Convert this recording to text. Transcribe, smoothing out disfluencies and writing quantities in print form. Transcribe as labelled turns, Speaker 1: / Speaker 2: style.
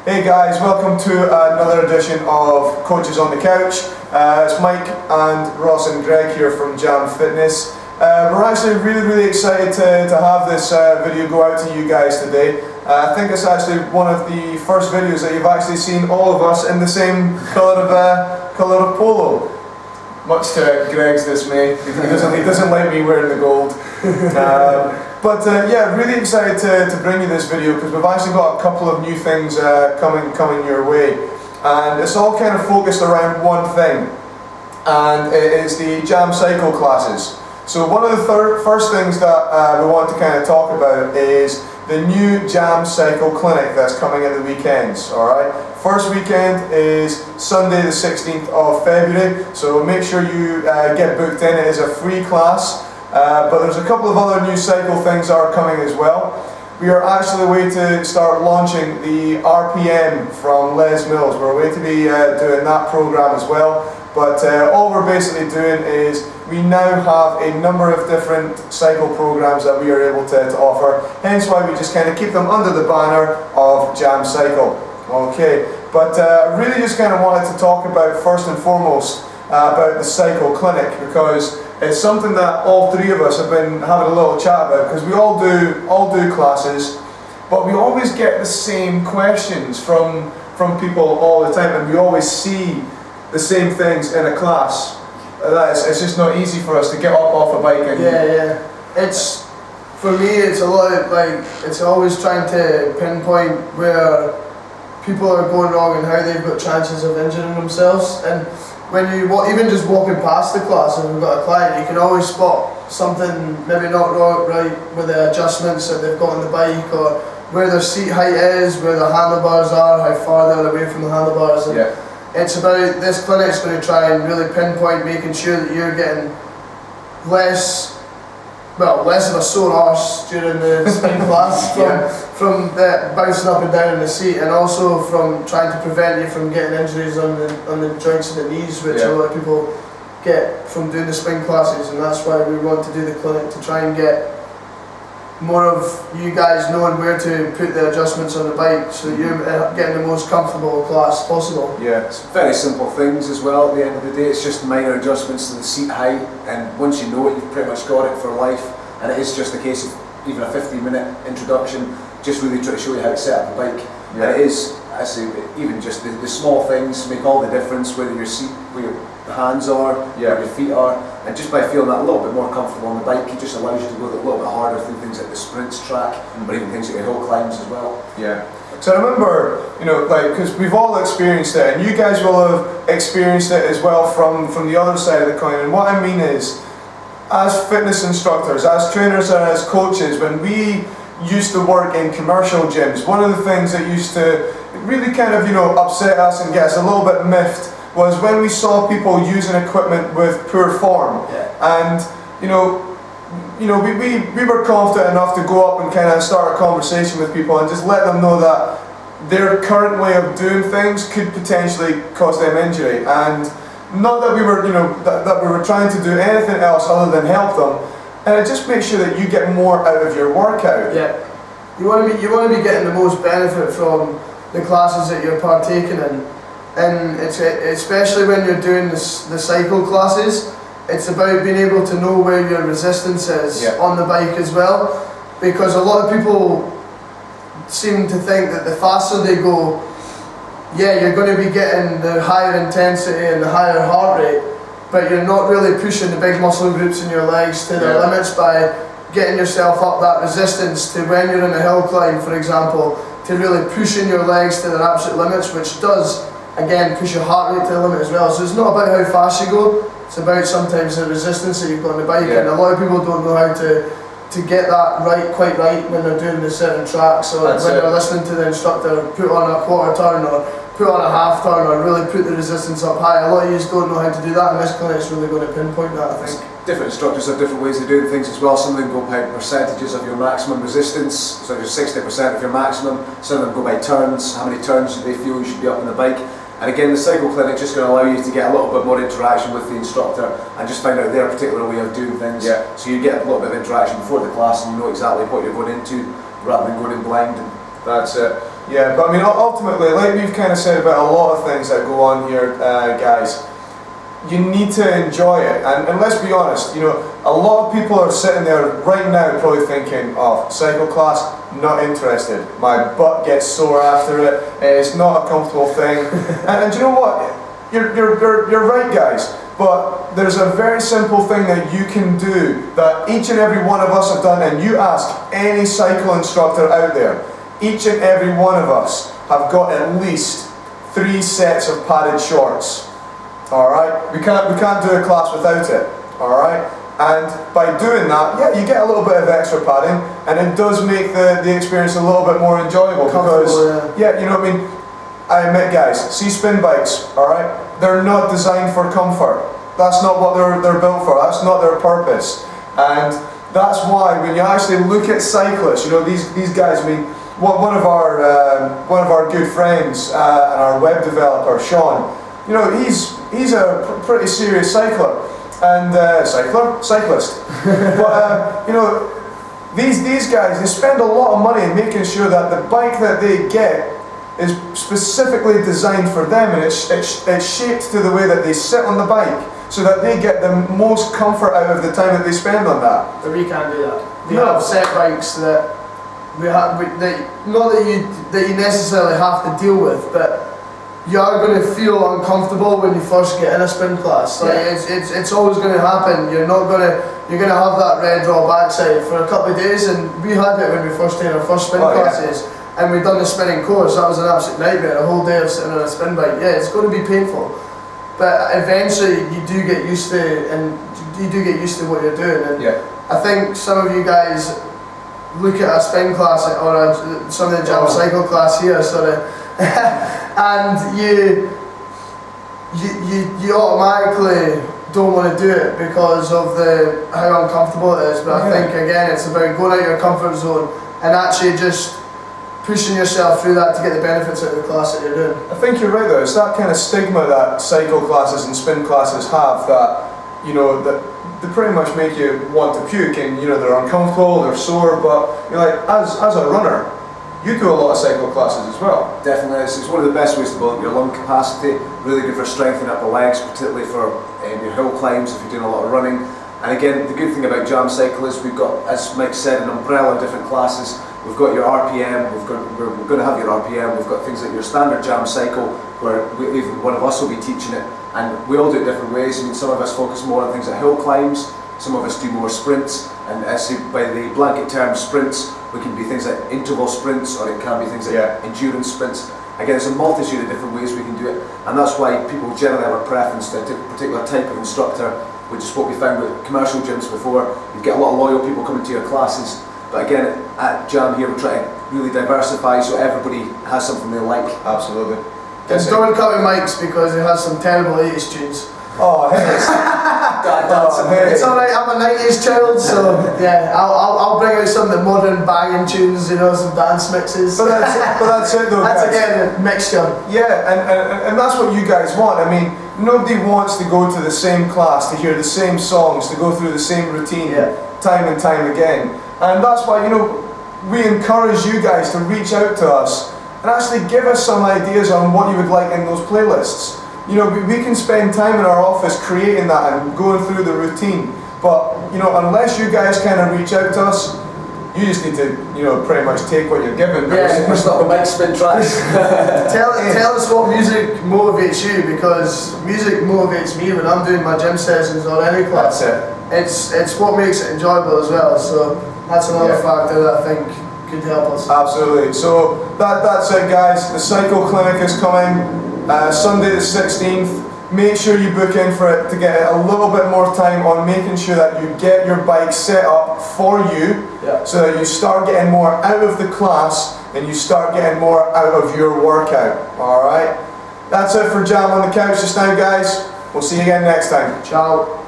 Speaker 1: Hey guys, welcome to another edition of Coaches on the Couch. It's Mike and Ross and Greg here from Jam Fitness. We're actually really excited to have this video go out to you guys today. I think it's actually one of the first videos that you've actually seen all of us in the same colour of polo. Much to Greg's dismay, he doesn't like me wearing the gold. But yeah, really excited to bring you this video because we've actually got a couple of new things coming your way, and it's all kind of focused around one thing, and it is the Jam Cycle classes. So one of the first things that we want to kind of talk about is the new Jam Cycle clinic that's coming at the weekends. Alright, first weekend is Sunday the 16th of February, so make sure you get booked in. It is a free class. But there's a couple of other new cycle things that are coming as well. We are actually away to start launching the RPM from Les Mills. We're away to be doing that program as well. But all we're basically doing is we now have a number of different cycle programs that we are able to offer. Hence why we just kind of keep them under the banner of Jam Cycle. Okay, but really just kind of wanted to talk about first and foremost about the cycle clinic, because it's something that all three of us have been having a little chat about, because we all do classes, but we always get the same questions from people all the time, and we always see the same things in a class. It's just not easy for us to get up off a bike and
Speaker 2: It's, for me, it's a lot of, it's always trying to pinpoint where people are going wrong and how they've got chances of injuring themselves. And when you even just walking past the class and we've got a client, you can always spot something maybe not right with the adjustments that they've got on the bike, or where their seat height is, where the handlebars are, how far they're away from the handlebars. And it's about, this clinic's going to try and really pinpoint making sure that you're getting less of a sore arse during the spin class from the bouncing up and down in the seat, and also from trying to prevent you from getting injuries on the joints of the knees, which a lot of people get from doing the spin classes. And that's why we want to do the clinic, to try and get more of you guys knowing where to put the adjustments on the bike so that you're getting the most comfortable class possible.
Speaker 3: Yeah, it's very simple things as well. At the end of the day, it's just minor adjustments to the seat height, and once you know it, you've pretty much got it for life. And it is just a case of even a 15-minute introduction, just really try to show you how to set up a bike. And it is, I say, even just the small things make all the difference, whether your seat, where your hands are, where your feet are, and just by feeling that a little bit more comfortable on the bike, it just allows you to go a little bit harder through things like the sprints track, or even things like your hill climbs as well.
Speaker 1: Yeah. So I remember, because we've all experienced it, and you guys will have experienced it as well from the other side of the coin. And what I mean is, as fitness instructors, as trainers and as coaches, when we used to work in commercial gyms, one of the things that used to really kind of upset us and get us a little bit miffed was when we saw people using equipment with poor form. And we were confident enough to go up and kind of start a conversation with people and just let them know that their current way of doing things could potentially cause them injury. And not that we were, that we were trying to do anything else other than help them. And it just makes sure that you get more out of your workout.
Speaker 2: Yeah, you want to be getting the most benefit from the classes that you're partaking in, and it's especially when you're doing the cycle classes. It's about being able to know where your resistance is on the bike as well, because a lot of people seem to think that the faster they go, you're going to be getting the higher intensity and the higher heart rate, but you're not really pushing the big muscle groups in your legs to their limits by getting yourself up that resistance to, when you're in a hill climb, for example, to really pushing your legs to their absolute limits, which does, again, push your heart rate to the limit as well. So it's not about how fast you go, it's about sometimes the resistance that you've got on the bike, and a lot of people don't know how to get that quite right when they're doing the certain tracks, or when they're listening to the instructor put on a quarter turn or put on a half turn, or really put the resistance up high. A lot of you don't know how to do that, and this clinic's really going to pinpoint that, I think.
Speaker 3: Different instructors have different ways of doing things as well. Some of them go by percentages of your maximum resistance, so you're 60% of your maximum. Some of them go by turns, how many turns do they feel you should be up on the bike. And again, the cycle clinic is just going to allow you to get a little bit more interaction with the instructor and just find out their particular way of doing things. So you get a little bit of interaction before the class and you know exactly what you're going into, rather than going in blind and
Speaker 1: That's it. Yeah, but I mean, ultimately, like we've kind of said about a lot of things that go on here, guys, you need to enjoy it. And let's be honest, you know, a lot of people are sitting there right now probably thinking, oh, cycle class, not interested. My butt gets sore after it. It's not a comfortable thing. and you know what? You're right, guys. But there's a very simple thing that you can do that each and every one of us have done, and you ask any cycle instructor out there, each and every one of us have got at least 3 sets of padded shorts. Alright? We can't do a class without it. Alright? And by doing that, yeah, you get a little bit of extra padding, and it does make the experience a little bit more enjoyable because, yeah, you know what I mean? I admit, guys, see spin bikes, alright? They're not designed for comfort. That's not what they're built for. That's not their purpose. And that's why when you actually look at cyclists, you know, these guys, I mean, one of our good friends and our web developer, Sean, you know, he's a pretty serious cycler and cyclist. But you know, these guys, they spend a lot of money making sure that the bike that they get is specifically designed for them, and it's shaped to the way that they sit on the bike so that they get the most comfort out of the time that they spend on that.
Speaker 2: But we can't do that. We have set bikes that not that you necessarily have to deal with, but you are going to feel uncomfortable when you first get in a spin class. Like, it's always going to happen. You're going to have that red raw backside for a couple of days, and we had it when we first did our first spin classes. Yeah. And we'd done the spinning course. That was an absolute nightmare. A whole day of sitting on a spin bike. Yeah, it's going to be painful, but eventually you do get used to it, and you do get used to what you're doing. And I think some of you guys look at a spin class or some of the jam cycle class here, and you automatically don't want to do it because of how uncomfortable it is. But I think again, it's about going out your comfort zone and actually just pushing yourself through that to get the benefits out of the class that you're doing.
Speaker 1: I think you're right though. It's that kind of stigma that cycle classes and spin classes have that, you know, that they pretty much make you want to puke, and you know, they're uncomfortable, they're sore, but you know, like as a runner, you do a lot of cycle classes as well.
Speaker 3: Definitely, it's one of the best ways to build up your lung capacity, really good for strengthening up the legs, particularly for your hill climbs if you're doing a lot of running. And again, the good thing about Jam Cycle is we've got, as Mike said, an umbrella of different classes. We've got your RPM, we're going to have your RPM, we've got things like your standard Jam Cycle, where even one of us will be teaching it, and we all do it different ways. I mean, some of us focus more on things like hill climbs, some of us do more sprints, and as by the blanket term sprints, we can be things like interval sprints, or it can be things like endurance sprints. Again, there's a multitude of different ways we can do it, and that's why people generally have a preference to a particular type of instructor, which is what we found with commercial gyms before. You get a lot of loyal people coming to your classes, but again, at Jam here, we're trying to really diversify so everybody has something they like.
Speaker 1: Absolutely.
Speaker 2: And don't cut with Mike's because it has some terrible 80s tunes.
Speaker 1: Oh, hey.
Speaker 2: It's alright, I'm a 90s child, so yeah, I'll bring out some of the modern banging tunes, you know, some dance mixes.
Speaker 1: But that's it though,
Speaker 2: that's
Speaker 1: guys.
Speaker 2: again a mixture.
Speaker 1: Yeah, and that's what you guys want. I mean, nobody wants to go to the same class, to hear the same songs, to go through the same routine time and time again. And that's why, you know, we encourage you guys to reach out to us and actually give us some ideas on what you would like in those playlists. You know, we can spend time in our office creating that and going through the routine, but you know, unless you guys kind of reach out to us, you just need to, you know, pretty much take what you're given.
Speaker 2: Yeah,
Speaker 3: we're not the big spin tracks.
Speaker 2: tell us what music motivates you, because music motivates me when I'm doing my gym sessions or any class.
Speaker 1: That's it.
Speaker 2: It's what makes it enjoyable as well. So that's another factor that I think could help us.
Speaker 1: Absolutely. So that's it, guys. The cycle clinic is coming Sunday the 16th. Make sure you book in for it to get a little bit more time on making sure that you get your bike set up for you, so that you start getting more out of the class and you start getting more out of your workout. Alright? That's it for Jam on the Couch just now, guys. We'll see you again next time.
Speaker 2: Ciao.